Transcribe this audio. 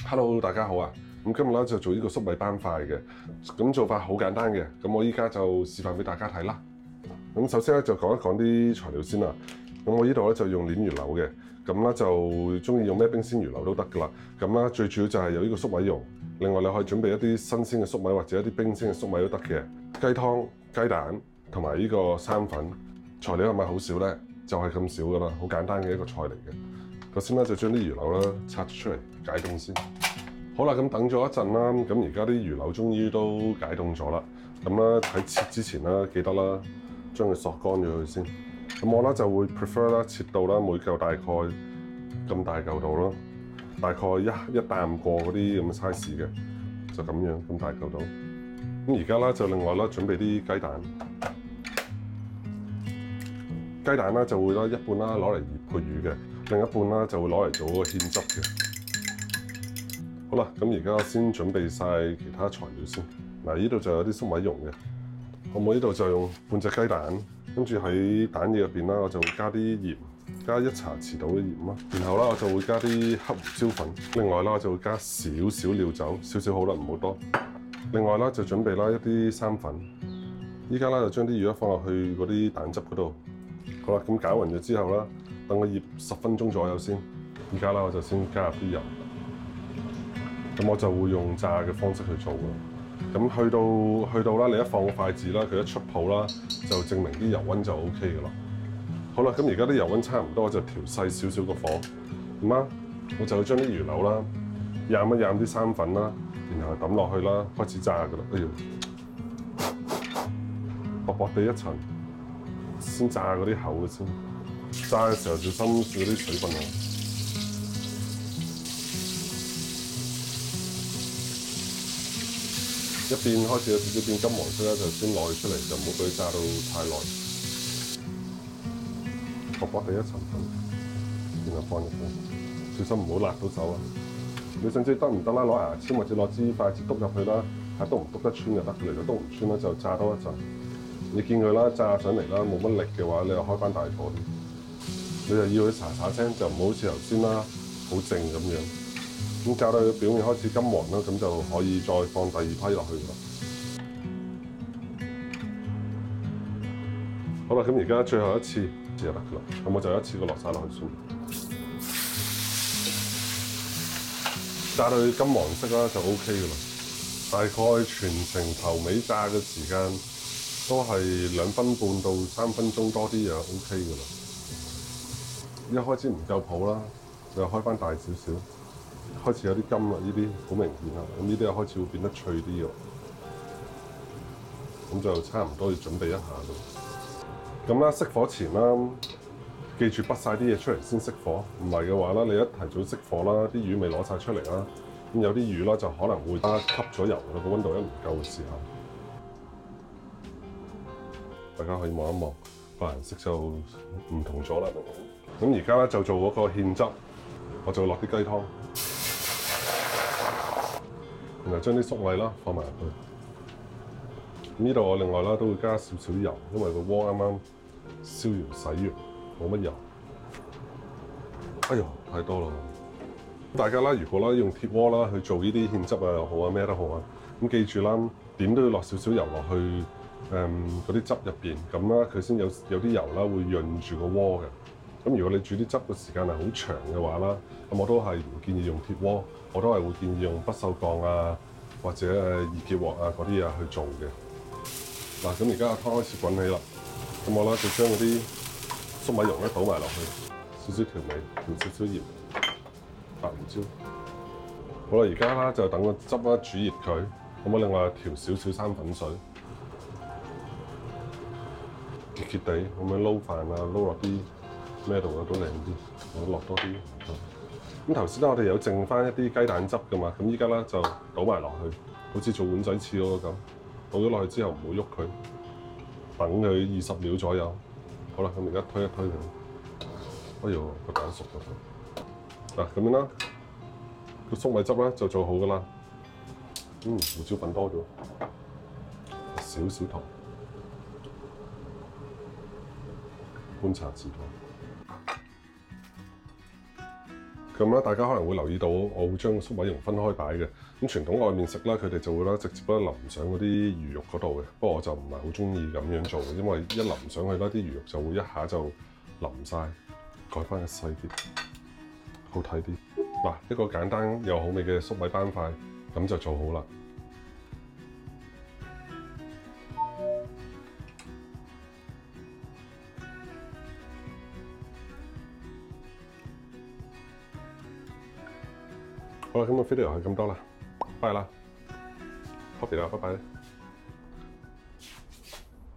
Hello，大家好啊！咁今日咧就做呢個粟米斑塊嘅，咁做法好簡單嘅，咁我依家就示範俾大家睇啦。咁首先咧就講一講啲材料先啦。咁我呢度咧就用鏈魚柳嘅，咁咧就中意用咩冰鮮魚柳都得噶啦。咁咧最主要就係有呢個粟米蓉，另外你可以準備一啲新鮮嘅粟米或者一啲冰鮮嘅粟米都得嘅。雞湯、雞蛋同埋呢個生粉，材料係咪好少咧？就係咁少噶啦，好簡單嘅一個菜嚟嘅。首先咧就將啲魚柳啦拆出嚟解凍先。好啦，咁等咗一陣啦，咁而家啲魚柳終於都解凍咗啦。咁咧喺切之前啦，記得啦，將佢索乾咗佢先。咁我咧就會 prefer 啦，切到啦每嚿大概咁大嚿度咯，大概一啖過嗰啲咁嘅 size 嘅，就咁樣咁大嚿度。咁而家咧就另外啦，準備啲雞蛋。雞蛋咧就會啦一半啦攞嚟配魚嘅，另一半啦就會攞嚟做嗰個芡汁嘅。好啦，咁而家先準備晒其他材料先。嗱，呢度就有啲粟米蓉嘅，我呢度就用半隻雞蛋，跟住喺蛋液入邊啦，我就會加啲鹽，加1茶匙度嘅鹽啦。然後啦，我就會加啲黑胡椒粉，另外啦，我就會加少少料酒，少少好啦，唔好多。另外啦，就準備啦一啲生粉。依家啦就將啲魚咧放落去嗰啲蛋汁嗰度。好啦，咁攪勻咗之後啦，等佢醃10分鐘左右先。而家啦，我就先加入啲油。咁我就會用炸嘅方式去做啦。咁去到啦，你一放個筷子啦，佢一出泡啦，就證明啲油溫就 OK 嘅啦。好啦，咁而家啲油溫差唔多，我就調細少少個火。咁啊，我就會將啲魚柳啦，蘸一蘸啲生粉啦，然後抌落去啦，開始炸噶啦。哎呀，薄薄地一層，先炸嗰啲口嘅先。炸嘅時候小心嗰啲水分啊。一邊開始有少少變金黃色咧，就先攞佢出嚟，就唔好俾佢炸到太耐。薄薄地一層粉，然後放入去，小心唔好辣到手啊！你想知得唔得啦？攞牙籤或者攞支筷子篤入去啦，睇篤唔篤得穿就得。如果篤唔穿咧，就炸多一陣。你見佢啦，炸上嚟啦，冇乜力嘅話，你又開翻大火啲。你就要佢沙沙聲，就唔好好似頭先啦，好靜咁樣。咁炸到佢表面開始金黃啦，咁就可以再放第二批落去啦。好啦，咁而家最後一次就得噶啦，咁我就一次過落晒落去先。炸到佢金黃色啦，就 OK 噶啦。大概全程頭尾炸嘅時間都係2分半到3分鐘多啲就 OK 噶啦。一開始唔夠泡啦，你又開翻大少少。開始有啲金啦，呢啲好明顯啦。咁呢啲又開始會變得脆啲喎。咁就差唔多要準備一下啦。咁啦，熄火前啦，記住拔晒啲嘢出嚟先熄火。唔係嘅話啦，你一提早熄火啦，啲魚未攞晒出嚟啦。咁有啲魚啦就可能會吸咗油啦，個溫度一唔夠嘅時候。大家可以望一望，個顏色就唔同咗啦。咁而家咧就做嗰個芡汁，我就落啲雞湯。然後將啲粟米啦放埋入去。咁呢度我另外啦都會加少少油，因為個鍋啱啱燒完洗完，冇乜油。哎呦，太多啦！大家啦，如果啦用鐵鍋啦去做呢啲芡汁啊又好啊咩都好啊，咁記住啦，點都要落少少油落去嗰啲汁入邊，咁啦佢先有啲油啦會潤住個鍋嘅。咁如果你煮啲汁嘅時間係好長嘅話啦，咁我都係唔建議用鐵鍋，我都係會建議用不鏽鋼啊或者易潔鑊啊嗰啲啊去做嘅。嗱，咁而家個湯開始滾起啦，咁我啦就將嗰啲粟米蓉咧倒埋落去，少少調味，調少少鹽、白胡椒。好啦，而家啦就等個汁啦煮熱佢，咁我另外調少少生粉水，熱熱地咁樣撈飯啊，撈落啲咩度啊都靚啲，我落多啲。咁頭先咧我哋有剩翻一啲雞蛋汁噶嘛，咁依家咧就倒埋落去，好似做碗仔翅嗰個咁，倒咗落去之後唔好喐佢，等佢20秒左右。好啦，咁而家推一推佢，哎呦個蛋熟咗。嗱咁樣啦，個粟米汁咧就做好噶啦。胡椒粉多咗，少少糖，半茶匙糖。咁咧，大家可能會留意到，我會將粟米蓉分開擺嘅。咁傳統外面食啦，佢哋就會咧直接咧淋上嗰啲魚肉嗰度嘅。不過我就唔係好中意咁樣做嘅，因為一淋上去咧，啲魚肉就會一下就淋晒。改翻個細啲，好睇啲。嗱，一個簡單又好味嘅粟米斑塊，咁就做好啦。好啦，咁個 video 係咁多啦，拜啦，copy 啦，拜拜。